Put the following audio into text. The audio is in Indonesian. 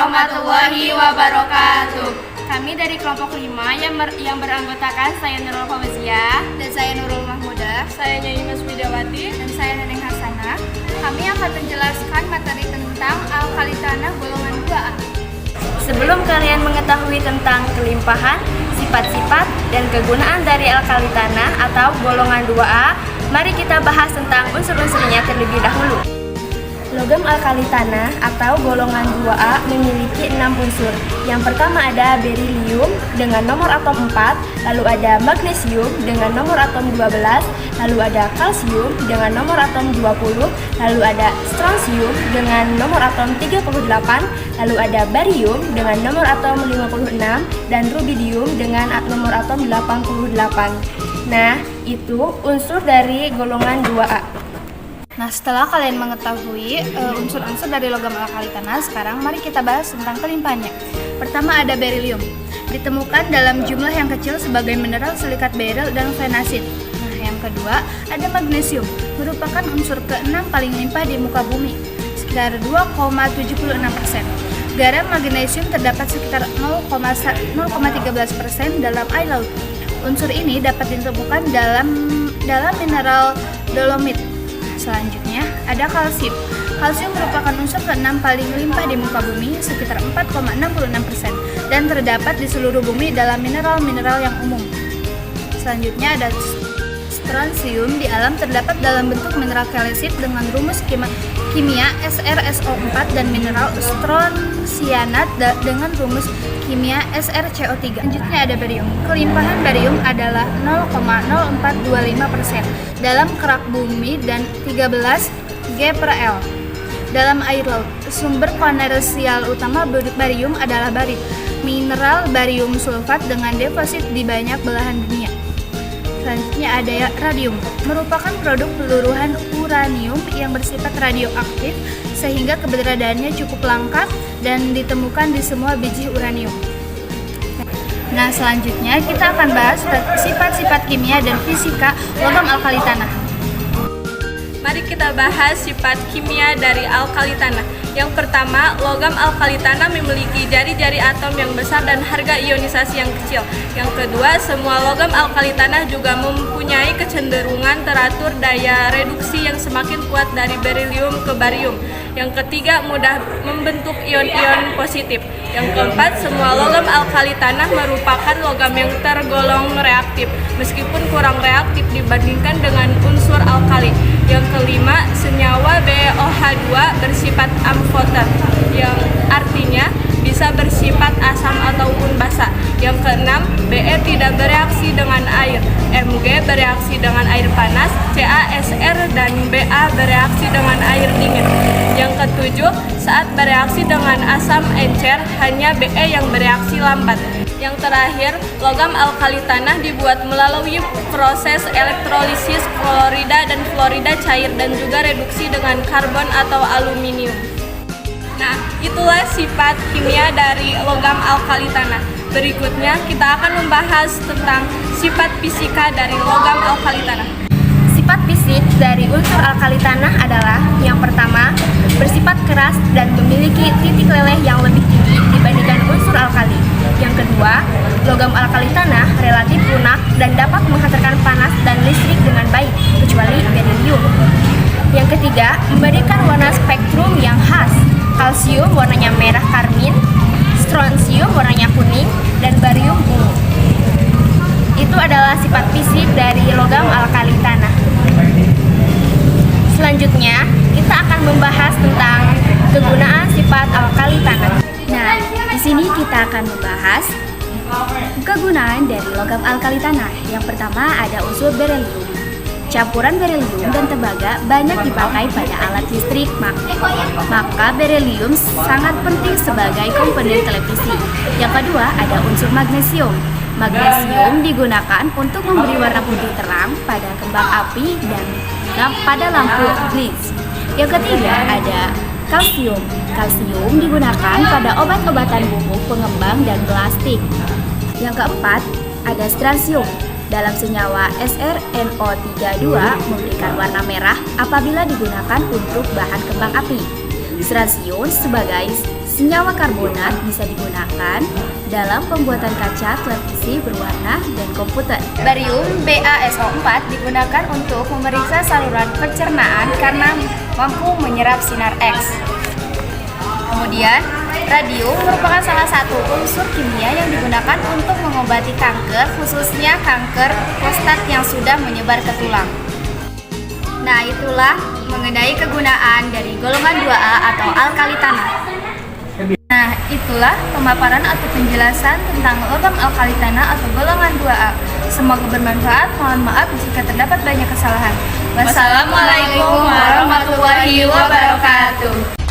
warahmatullahi wabarakatuh. Kami dari kelompok 5 yang beranggotakan saya Nurul Fauzia Dan saya Nurul Mahmudah. Saya Nyai Mas Widawati. dan saya Neneng Hasanah. Kami akan menjelaskan materi tentang alkali tanah golongan 2A. Sebelum kalian mengetahui tentang kelimpahan, sifat-sifat, dan kegunaan dari alkali tanah atau golongan 2A, mari kita bahas tentang unsur-unsurnya terlebih dahulu. Logam alkali tanah atau golongan 2A memiliki 6 unsur. Yang pertama ada berilium dengan nomor atom 4, lalu ada magnesium dengan nomor atom 12, lalu ada kalsium dengan nomor atom 20, lalu ada strontium dengan nomor atom 38, lalu ada barium dengan nomor atom 56, dan rubidium dengan nomor atom 88. Nah, itu unsur dari golongan 2A. Nah, setelah kalian mengetahui unsur-unsur dari logam alkali tanah, sekarang mari kita bahas tentang kelimpahannya. Pertama ada berilium. Ditemukan dalam jumlah yang kecil sebagai mineral silikat beril dan venasit. Nah, yang kedua ada magnesium, merupakan unsur ke-6 paling limpah di muka bumi, sekitar 2,76%. Garam magnesium terdapat sekitar 0,13% dalam air laut. Unsur ini dapat ditemukan dalam mineral dolomit. Selanjutnya ada kalsium. Kalsium merupakan unsur ke-6 paling limpah di muka bumi, sekitar 4,66%, dan terdapat di seluruh bumi dalam mineral-mineral yang umum. Selanjutnya ada strontium. Di alam terdapat dalam bentuk mineral kalesit dengan rumus kimia SrSO4 dan mineral stronsianat dengan rumus kimia SrCO3. Selanjutnya ada barium. Kelimpahan barium adalah 0,0425% dalam kerak bumi dan 13 G/L dalam air laut. Sumber komersial utama barium adalah barit, mineral barium sulfat dengan deposit di banyak belahan dunia. Selanjutnya ada radium, merupakan produk peluruhan uranium yang bersifat radioaktif sehingga keberadaannya cukup langka dan ditemukan di semua biji uranium. Nah, selanjutnya kita akan bahas sifat-sifat kimia dan fisika logam alkali tanah. Mari kita bahas sifat kimia dari alkali tanah. Yang pertama, logam alkali tanah memiliki jari-jari atom yang besar dan harga ionisasi yang kecil. Yang kedua, semua logam alkali tanah juga mempunyai kecenderungan teratur daya reduksi yang semakin kuat dari berilium ke barium. Yang ketiga, mudah membentuk ion-ion positif. Yang keempat, semua logam alkali tanah merupakan logam yang tergolong reaktif, meskipun kurang reaktif dibandingkan dengan unsur alkali. Yang kelima, senyawa BeOH2 bersifat amfoter, yang artinya bisa bersifat asam ataupun basa. Yang keenam, Be tidak bereaksi dengan air, Mg bereaksi dengan air panas, CaSr dan Ba bereaksi dengan air dingin. Yang ketujuh, saat bereaksi dengan asam encer, hanya Be yang bereaksi lambat. Yang terakhir, logam alkali tanah dibuat melalui proses elektrolisis klorida dan fluorida cair dan juga reduksi dengan karbon atau aluminium. Nah, itulah sifat kimia dari logam alkali tanah. Berikutnya kita akan membahas tentang sifat fisika dari logam alkali tanah. Sifat fisik dari unsur alkali tanah adalah yang pertama, bersifat keras dan memiliki titik leleh yang lebih tinggi dibandingkan unsur alkali. Yang kedua, logam alkali tanah relatif lunak dan dapat menghantarkan panas dan listrik dengan baik, kecuali berilium. Yang ketiga, memberikan warna spektrum yang khas. Kalsium warnanya merah karmin, strontium warnanya kuning, dan barium ungu. Itu adalah sifat fisik dari logam alkali tanah. Selanjutnya, kita akan membahas tentang kegunaan sifat alkali tanah. Nah, di sini kita akan membahas kegunaan dari logam alkali tanah. Yang pertama ada unsur berilium. Campuran berilium dan tembaga banyak dipakai pada alat listrik, maka berilium sangat penting sebagai komponen televisi. Yang kedua ada unsur magnesium. Magnesium digunakan untuk memberi warna putih terang pada kembang api dan pada lampu glitz. Yang ketiga ada kalsium. Kalsium digunakan pada obat-obatan bubuk pengembang dan plastik. Yang keempat ada strontium. Dalam senyawa SrNO32 memberikan warna merah apabila digunakan untuk bahan kembang api. Strontium sebagai Senyawa karbonat bisa digunakan dalam pembuatan kaca, televisi berwarna, dan komputer. Barium BaSO4 digunakan untuk memeriksa saluran pencernaan karena mampu menyerap sinar X. Kemudian, radium merupakan salah satu unsur kimia yang digunakan untuk mengobati kanker, khususnya kanker prostat yang sudah menyebar ke tulang. Nah, itulah mengenai kegunaan dari golongan 2A atau alkali tanah. Nah, itulah pemaparan atau penjelasan tentang logam alkali tanah atau golongan 2A. Semoga bermanfaat. Mohon maaf jika terdapat banyak kesalahan. Wassalamualaikum warahmatullahi wabarakatuh.